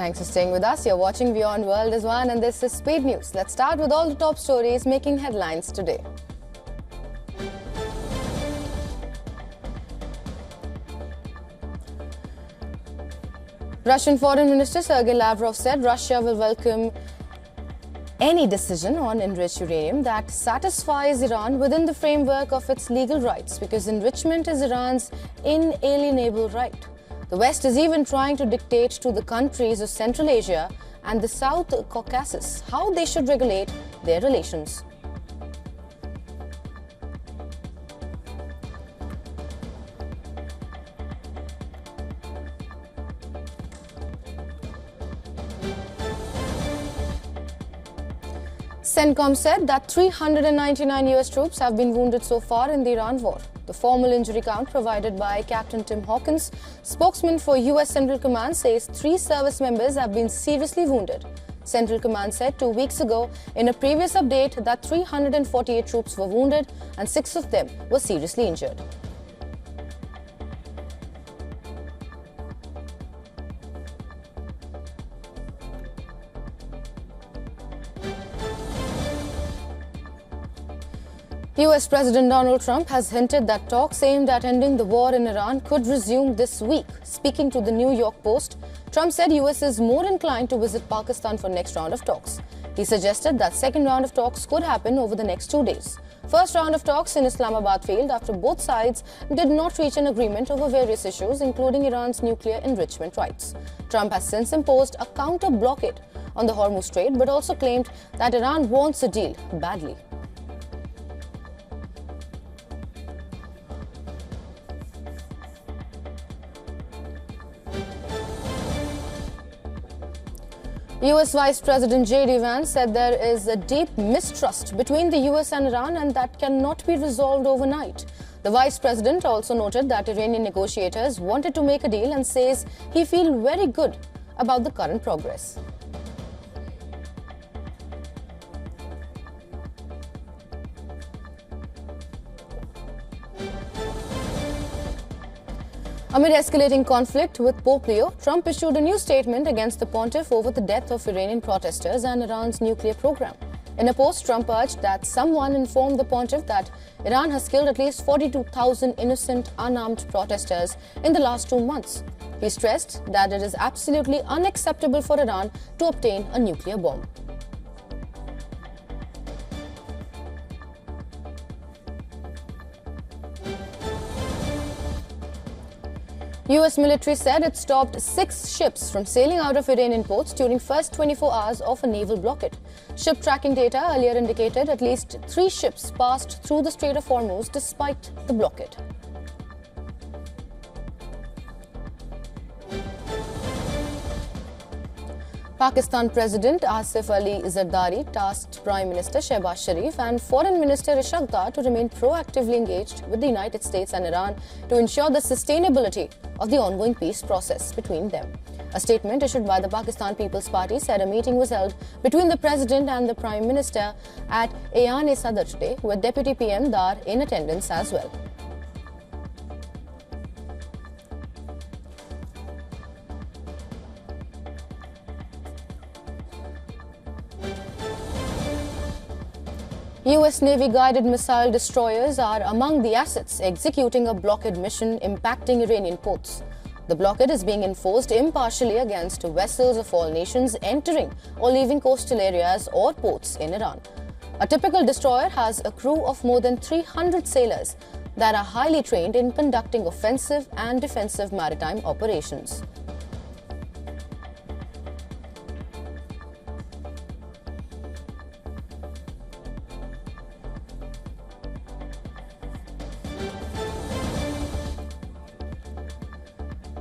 Thanks for staying with us. You're watching WION World as one, and this is Speed News. Let's start with all the top stories making headlines today. Russian Foreign Minister Sergei Lavrov said Russia will welcome any decision on enriched uranium that satisfies Iran within the framework of its legal rights, because enrichment is Iran's inalienable right. The West is even trying to dictate to the countries of Central Asia and the South Caucasus how they should regulate their relations. Centcom said that 399 US troops have been wounded so far in the Iran war. The formal injury count provided by Captain Tim Hawkins, spokesman for US Central Command, says 3 service members have been seriously wounded. Central Command said 2 weeks ago in a previous update that 348 troops were wounded and 6 of them were seriously injured. US President Donald Trump has hinted that talks aimed at ending the war in Iran could resume this week. Speaking to the New York Post, Trump said US is more inclined to visit Pakistan for next round of talks. He suggested that second round of talks could happen over the next 2 days. First round of talks in Islamabad failed after both sides did not reach an agreement over various issues, including Iran's nuclear enrichment rights. Trump has since imposed a counter blockade on the Hormuz Strait, but also claimed that Iran wants a deal badly. US Vice President J.D. Vance said there is a deep mistrust between the US and Iran and that cannot be resolved overnight. The Vice President also noted that Iranian negotiators wanted to make a deal and says he feels very good about the current progress. Amid escalating conflict with Pope Leo, Trump issued a new statement against the pontiff over the death of Iranian protesters and Iran's nuclear program. In a post, Trump urged that someone inform the pontiff that Iran has killed at least 42,000 innocent, unarmed protesters in the last 2 months. He stressed that it is absolutely unacceptable for Iran to obtain a nuclear bomb. US military said it stopped 6 ships from sailing out of Iranian ports during first 24 hours of a naval blockade. Ship tracking data earlier indicated at least 3 ships passed through the Strait of Hormuz despite the blockade. Pakistan President Asif Ali Zardari tasked Prime Minister Shehbaz Sharif and Foreign Minister Ishaq Dar to remain proactively engaged with the United States and Iran to ensure the sustainability of the ongoing peace process between them. A statement issued by the Pakistan People's Party said a meeting was held between the President and the Prime Minister at Ayan-e-Sadr today, with Deputy PM Dar in attendance as well. US Navy-guided missile destroyers are among the assets executing a blockade mission impacting Iranian ports. The blockade is being enforced impartially against vessels of all nations entering or leaving coastal areas or ports in Iran. A typical destroyer has a crew of more than 300 sailors that are highly trained in conducting offensive and defensive maritime operations.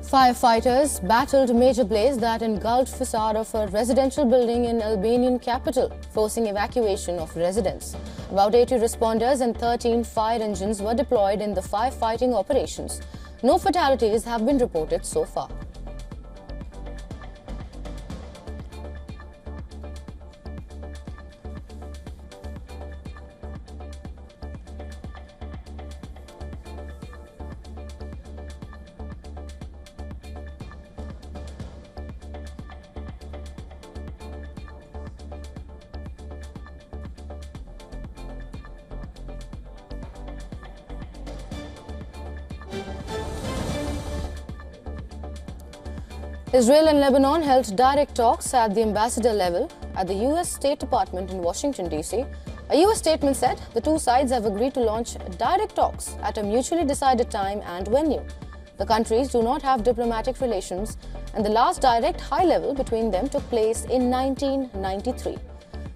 Firefighters battled major blaze that engulfed facade of a residential building in Albanian capital, forcing evacuation of residents. About 80 responders and 13 fire engines were deployed in the firefighting operations. No fatalities have been reported so far. Israel and Lebanon held direct talks at the ambassador level at the U.S. State Department in Washington, D.C. A U.S. statement said the two sides have agreed to launch direct talks at a mutually decided time and venue. The countries do not have diplomatic relations, and the last direct high level between them took place in 1993.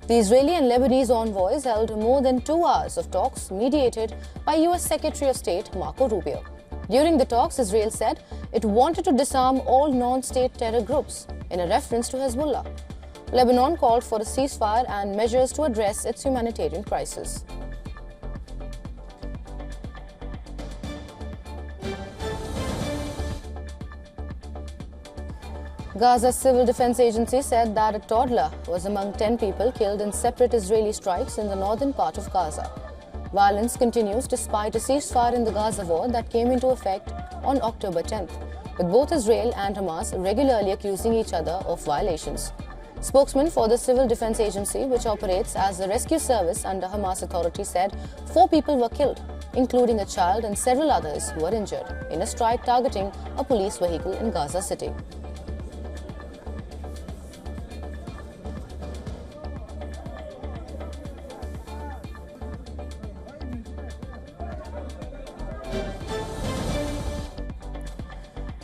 The Israeli and Lebanese envoys held more than 2 hours of talks mediated by U.S. Secretary of State Marco Rubio. During the talks, Israel said it wanted to disarm all non-state terror groups, in a reference to Hezbollah. Lebanon called for a ceasefire and measures to address its humanitarian crisis. Gaza's Civil Defense Agency said that a toddler was among 10 people killed in separate Israeli strikes in the northern part of Gaza. Violence continues despite a ceasefire in the Gaza war that came into effect on October 10th, with both Israel and Hamas regularly accusing each other of violations. Spokesman for the Civil Defense Agency, which operates as a rescue service under Hamas authority, said 4 people were killed, including a child, and several others were injured in a strike targeting a police vehicle in Gaza City.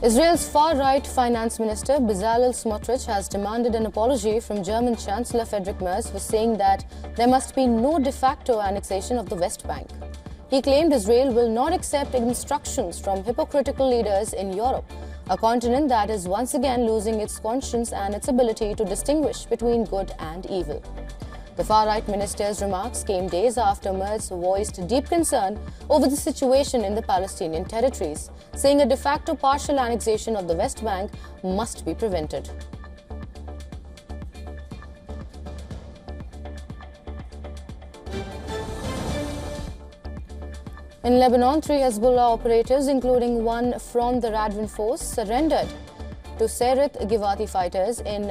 Israel's far-right finance minister Bezalel Smotrich has demanded an apology from German Chancellor Friedrich Merz for saying that there must be no de facto annexation of the West Bank. He claimed Israel will not accept instructions from hypocritical leaders in Europe, a continent that is once again losing its conscience and its ability to distinguish between good and evil. The far-right minister's remarks came days after Merz voiced deep concern over the situation in the Palestinian territories, saying a de facto partial annexation of the West Bank must be prevented. In Lebanon, 3 Hezbollah operators, including one from the Radwan force, surrendered to Sayeret Givati fighters in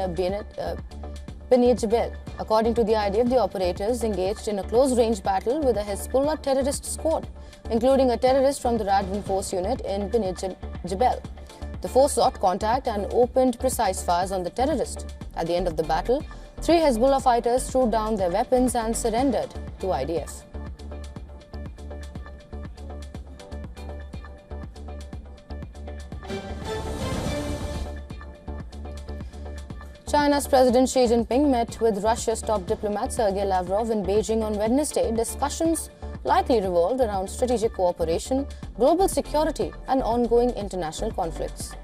Bnei Jebel. According to the IDF, the operators engaged in a close-range battle with a Hezbollah terrorist squad, including a terrorist from the Radwan force unit in Bnei Jebel. The force sought contact and opened precise fires on the terrorist. At the end of the battle, 3 Hezbollah fighters threw down their weapons and surrendered to IDF. China's President Xi Jinping met with Russia's top diplomat Sergei Lavrov in Beijing on Wednesday. Discussions likely revolved around strategic cooperation, global security, and ongoing international conflicts.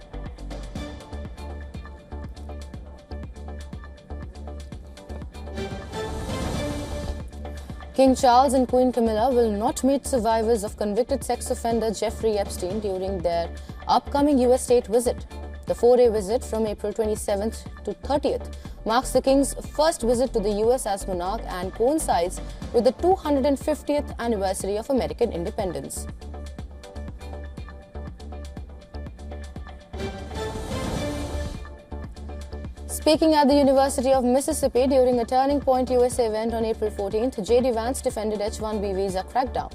King Charles and Queen Camilla will not meet survivors of convicted sex offender Jeffrey Epstein during their upcoming U.S. state visit. The 4-day visit from April 27th to 30th marks the King's first visit to the US as monarch and coincides with the 250th anniversary of American independence. Speaking at the University of Mississippi during a Turning Point USA event on April 14th, J.D. Vance defended H-1B visa crackdown.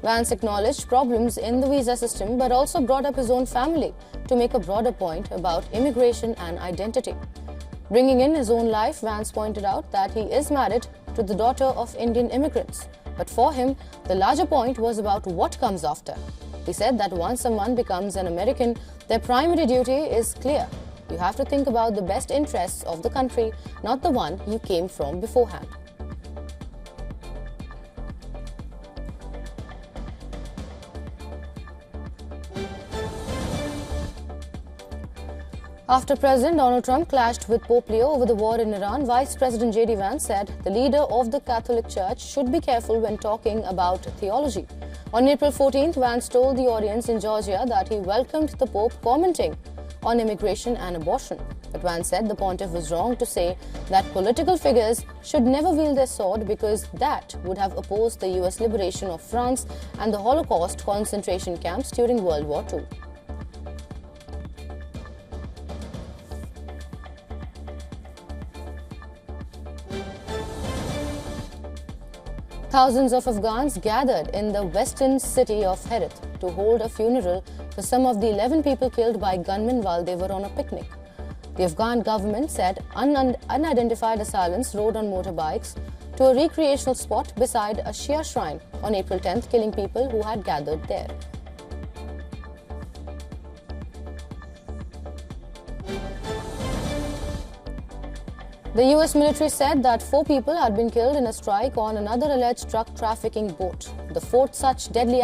Vance acknowledged problems in the visa system but also brought up his own family to make a broader point about immigration and identity. Bringing in his own life, Vance pointed out that he is married to the daughter of Indian immigrants. But for him, the larger point was about what comes after. He said that once someone becomes an American, their primary duty is clear. You have to think about the best interests of the country, not the one you came from beforehand. After President Donald Trump clashed with Pope Leo over the war in Iran, Vice President J.D. Vance said the leader of the Catholic Church should be careful when talking about theology. On April 14th, Vance told the audience in Georgia that he welcomed the Pope commenting on immigration and abortion. But Vance said the pontiff was wrong to say that political figures should never wield their sword because that would have opposed the U.S. liberation of France and the Holocaust concentration camps during World War II. Thousands of Afghans gathered in the western city of Herat to hold a funeral for some of the 11 people killed by gunmen while they were on a picnic. The Afghan government said unidentified assailants rode on motorbikes to a recreational spot beside a Shia shrine on April 10th, killing people who had gathered there. The US military said that 4 people had been killed in a strike on another alleged drug trafficking boat, the fourth such deadly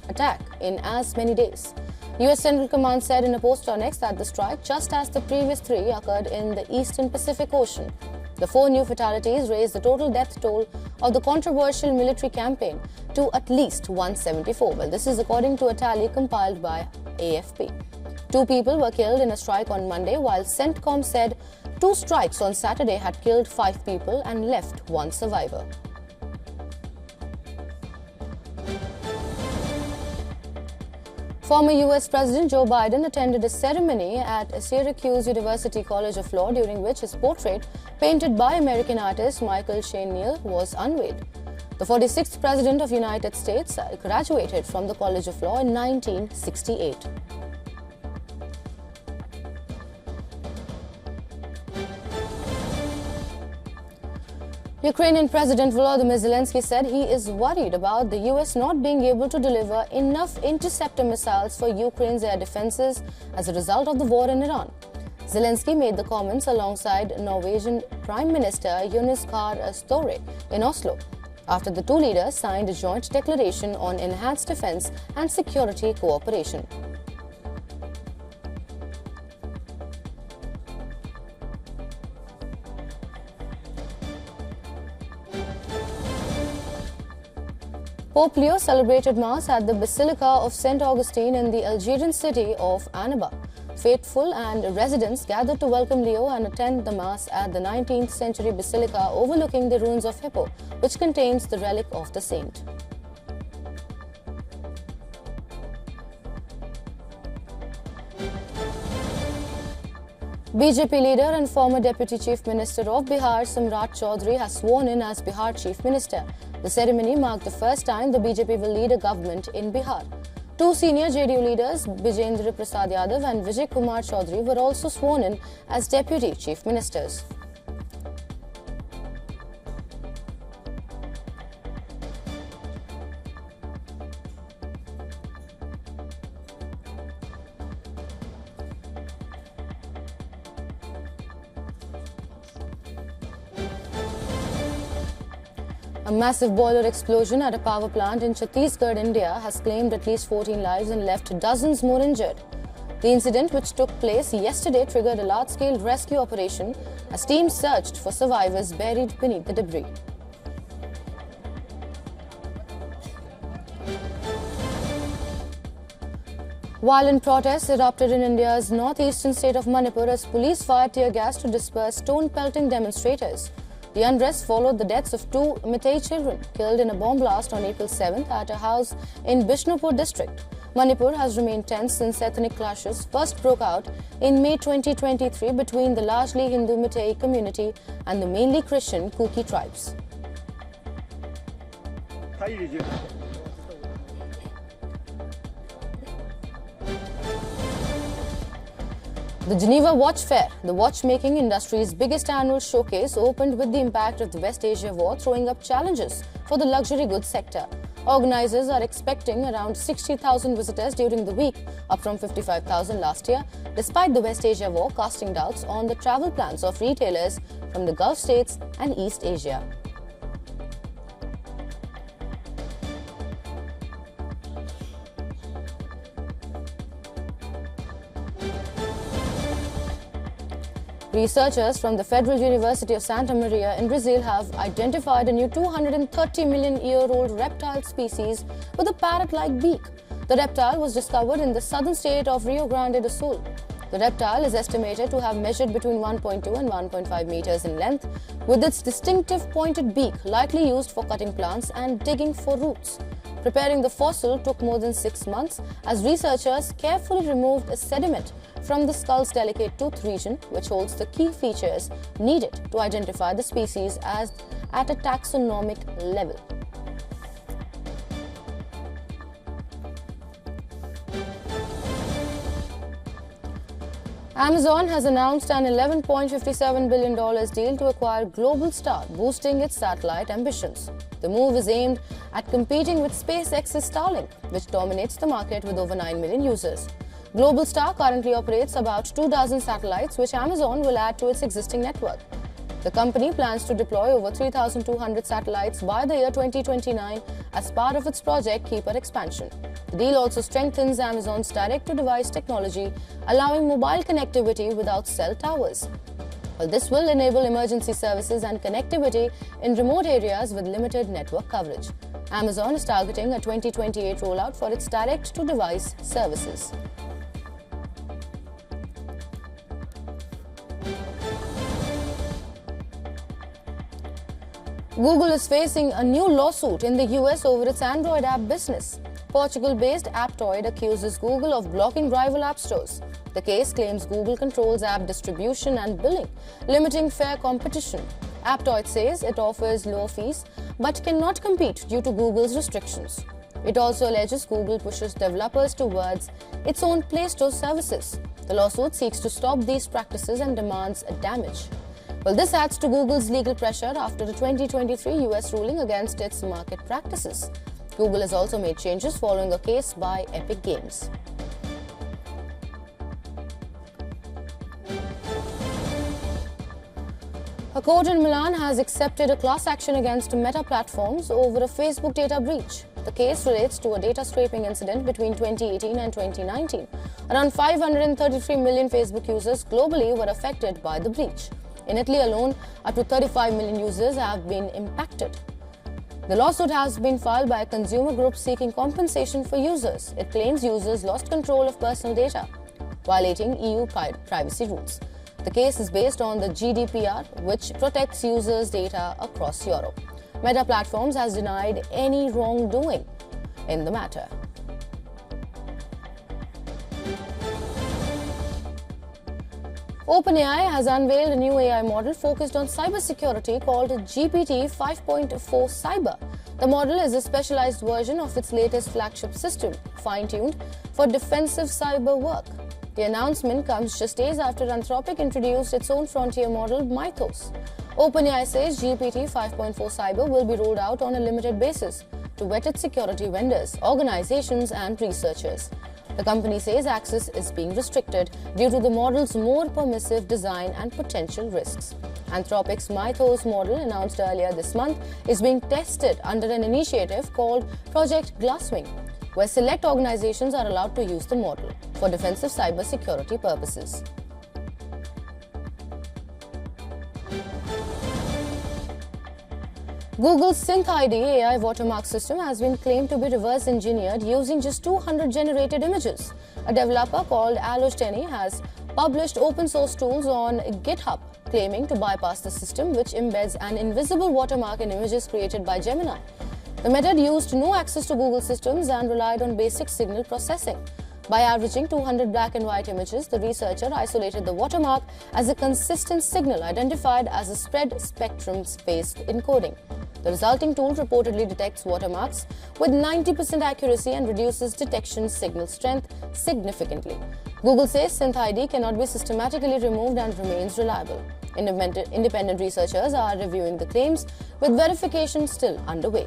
attack in as many days. US Central Command said in a post on X that the strike, just as the previous 3, occurred in the eastern Pacific Ocean. The 4 new fatalities raised the total death toll of the controversial military campaign to at least 174. Well, this is according to a tally compiled by AFP. 2 people were killed in a strike on Monday, while Centcom said 2 strikes on Saturday had killed 5 people and left 1 survivor. Former US President Joe Biden attended a ceremony at Syracuse University College of Law, during which his portrait, painted by American artist Michael Shane Neal, was unveiled. The 46th President of the United States graduated from the College of Law in 1968. Ukrainian President Volodymyr Zelensky said he is worried about the US not being able to deliver enough interceptor missiles for Ukraine's air defenses as a result of the war in Iran. Zelensky made the comments alongside Norwegian Prime Minister Jonas Gahr Støre in Oslo, after the 2 leaders signed a joint declaration on enhanced defense and security cooperation. Pope Leo celebrated Mass at the Basilica of St. Augustine in the Algerian city of Annaba. Faithful and residents gathered to welcome Leo and attend the Mass at the 19th century basilica overlooking the ruins of Hippo, which contains the relic of the saint. BJP leader and former Deputy Chief Minister of Bihar, Samrat Chaudhary, has sworn in as Bihar Chief Minister. The ceremony marked the first time the BJP will lead a government in Bihar. 2 senior JDU leaders, Bijendra Prasad Yadav and Vijay Kumar Chaudhary, were also sworn in as Deputy Chief Ministers. A massive boiler explosion at a power plant in Chhattisgarh, India, has claimed at least 14 lives and left dozens more injured. The incident, which took place yesterday, triggered a large-scale rescue operation as teams searched for survivors buried beneath the debris. Violent protests erupted in India's northeastern state of Manipur as police fired tear gas to disperse stone-pelting demonstrators. The unrest followed the deaths of 2 Meitei children killed in a bomb blast on April 7th at a house in Bishnupur district. Manipur has remained tense since ethnic clashes first broke out in May 2023 between the largely Hindu Meitei community and the mainly Christian Kuki tribes. The Geneva Watch Fair, the watchmaking industry's biggest annual showcase, opened with the impact of the West Asia War throwing up challenges for the luxury goods sector. Organizers are expecting around 60,000 visitors during the week, up from 55,000 last year, despite the West Asia War casting doubts on the travel plans of retailers from the Gulf states and East Asia. Researchers from the Federal University of Santa Maria in Brazil have identified a new 230 million-year-old reptile species with a parrot-like beak. The reptile was discovered in the southern state of Rio Grande do Sul. The reptile is estimated to have measured between 1.2 and 1.5 meters in length, with its distinctive pointed beak likely used for cutting plants and digging for roots. Preparing the fossil took more than 6 months as researchers carefully removed a sediment from the skull's delicate tooth region, which holds the key features needed to identify the species as at a taxonomic level. Amazon has announced an $11.57 billion deal to acquire GlobalStar, boosting its satellite ambitions. The move is aimed at competing with SpaceX's Starlink, which dominates the market with over 9 million users. GlobalStar currently operates about 2,000 satellites, which Amazon will add to its existing network. The company plans to deploy over 3,200 satellites by the year 2029 as part of its Project Keeper expansion. The deal also strengthens Amazon's direct-to-device technology, allowing mobile connectivity without cell towers. Well, this will enable emergency services and connectivity in remote areas with limited network coverage. Amazon is targeting a 2028 rollout for its direct-to-device services. Google is facing a new lawsuit in the US over its Android app business. Portugal-based Aptoide accuses Google of blocking rival app stores. The case claims Google controls app distribution and billing, limiting fair competition. Aptoide says it offers low fees but cannot compete due to Google's restrictions. It also alleges Google pushes developers towards its own Play Store services. The lawsuit seeks to stop these practices and demands damage. Well, this adds to Google's legal pressure after the 2023 US ruling against its market practices. Google has also made changes following a case by Epic Games. A court in Milan has accepted a class action against Meta Platforms over a Facebook data breach. The case relates to a data scraping incident between 2018 and 2019. Around 533 million Facebook users globally were affected by the breach. In Italy alone, up to 35 million users have been impacted. The lawsuit has been filed by a consumer group seeking compensation for users. It claims users lost control of personal data, violating EU privacy rules. The case is based on the GDPR, which protects users' data across Europe. Meta Platforms has denied any wrongdoing in the matter. OpenAI has unveiled a new AI model focused on cybersecurity called GPT 5.4 Cyber. The model is a specialized version of its latest flagship system, fine-tuned for defensive cyber work. The announcement comes just days after Anthropic introduced its own frontier model, Mythos. OpenAI says GPT 5.4 Cyber will be rolled out on a limited basis to vetted security vendors, organizations, and researchers. The company says access is being restricted due to the model's more permissive design and potential risks. Anthropic's Mythos model, announced earlier this month, is being tested under an initiative called Project Glasswing, where select organizations are allowed to use the model for defensive cybersecurity purposes. Google's SynthID AI watermark system has been claimed to be reverse engineered using just 200 generated images. A developer called Alosteny has published open source tools on GitHub, claiming to bypass the system, which embeds an invisible watermark in images created by Gemini. The method used no access to Google systems and relied on basic signal processing. By averaging 200 black and white images, the researcher isolated the watermark as a consistent signal identified as a spread spectrum space encoding. The resulting tool reportedly detects watermarks with 90% accuracy and reduces detection signal strength significantly. Google says SynthID cannot be systematically removed and remains reliable. Independent researchers are reviewing the claims, with verification still underway.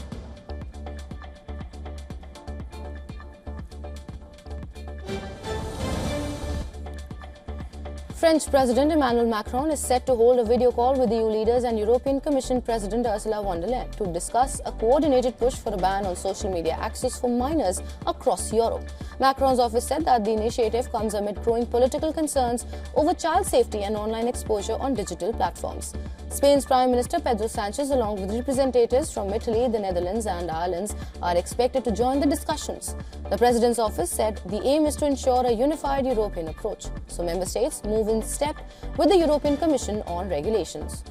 French President Emmanuel Macron is set to hold a video call with EU leaders and European Commission President Ursula von der Leyen to discuss a coordinated push for a ban on social media access for minors across Europe. Macron's office said that the initiative comes amid growing political concerns over child safety and online exposure on digital platforms. Spain's Prime Minister Pedro Sanchez, along with representatives from Italy, the Netherlands and Ireland, are expected to join the discussions. The President's office said the aim is to ensure a unified European approach, so member states move in step with the European Commission on regulations.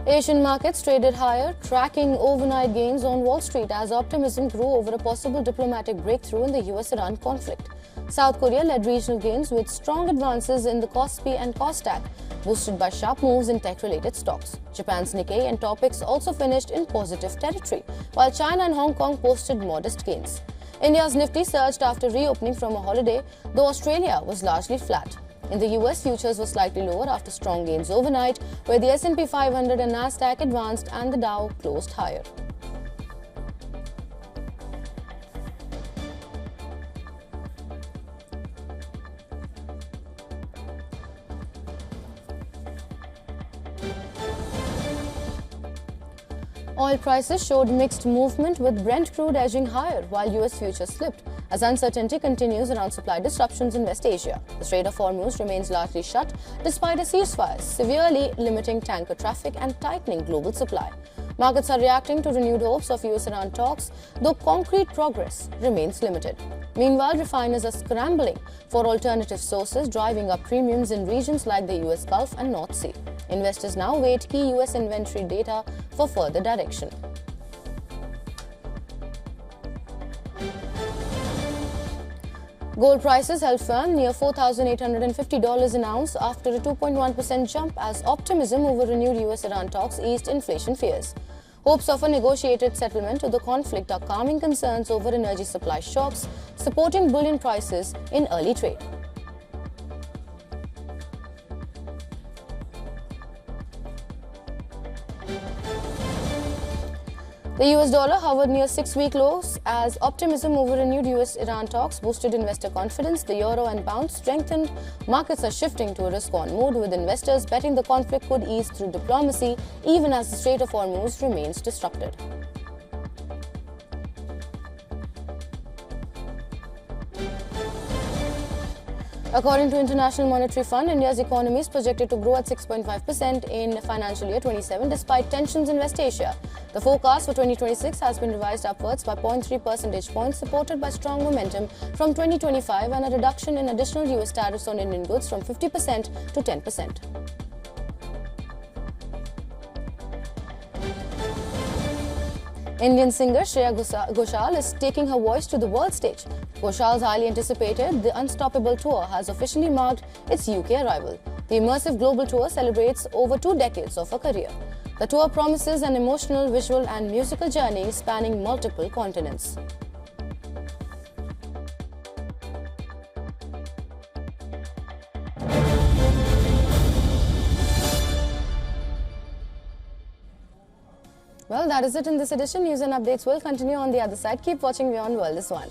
Asian markets traded higher, tracking overnight gains on Wall Street as optimism grew over a possible diplomatic breakthrough in the US-Iran conflict. South Korea led regional gains with strong advances in the Kospi and Kosdaq, boosted by sharp moves in tech-related stocks. Japan's Nikkei and Topix also finished in positive territory, while China and Hong Kong posted modest gains. India's Nifty surged after reopening from a holiday, though Australia was largely flat. In the US, futures were slightly lower after strong gains overnight, where the S&P 500 and Nasdaq advanced and the Dow closed higher. Oil prices showed mixed movement, with Brent crude edging higher while US futures slipped as uncertainty continues around supply disruptions in West Asia. The Strait of Hormuz remains largely shut despite a ceasefire, severely limiting tanker traffic and tightening global supply. Markets are reacting to renewed hopes of US-Iran talks, though concrete progress remains limited. Meanwhile, refiners are scrambling for alternative sources, driving up premiums in regions like the US Gulf and North Sea. Investors now await key US inventory data for further direction. Gold prices held firm near $4,850 an ounce after a 2.1% jump as optimism over renewed US-Iran talks eased inflation fears. Hopes of a negotiated settlement to the conflict are calming concerns over energy supply shocks, supporting bullion prices in early trade. The US dollar hovered near 6-week lows as optimism over renewed US-Iran talks boosted investor confidence. The euro and pound strengthened. Markets are shifting to a risk-on mood, with investors betting the conflict could ease through diplomacy even as the Strait of Hormuz remains disrupted. According to International Monetary Fund, India's economy is projected to grow at 6.5% in financial year 27 despite tensions in West Asia. The forecast for 2026 has been revised upwards by 0.3 percentage points, supported by strong momentum from 2025 and a reduction in additional US tariffs on Indian goods from 50% to 10%. Indian singer Shreya Ghoshal is taking her voice to the world stage. Ghoshal's highly anticipated The Unstoppable Tour has officially marked its UK arrival. The immersive global tour celebrates over 2 decades of her career. The tour promises an emotional, visual and musical journey spanning multiple continents. Well, that is it in this edition. News and updates will continue on the other side. Keep watching WION World is One.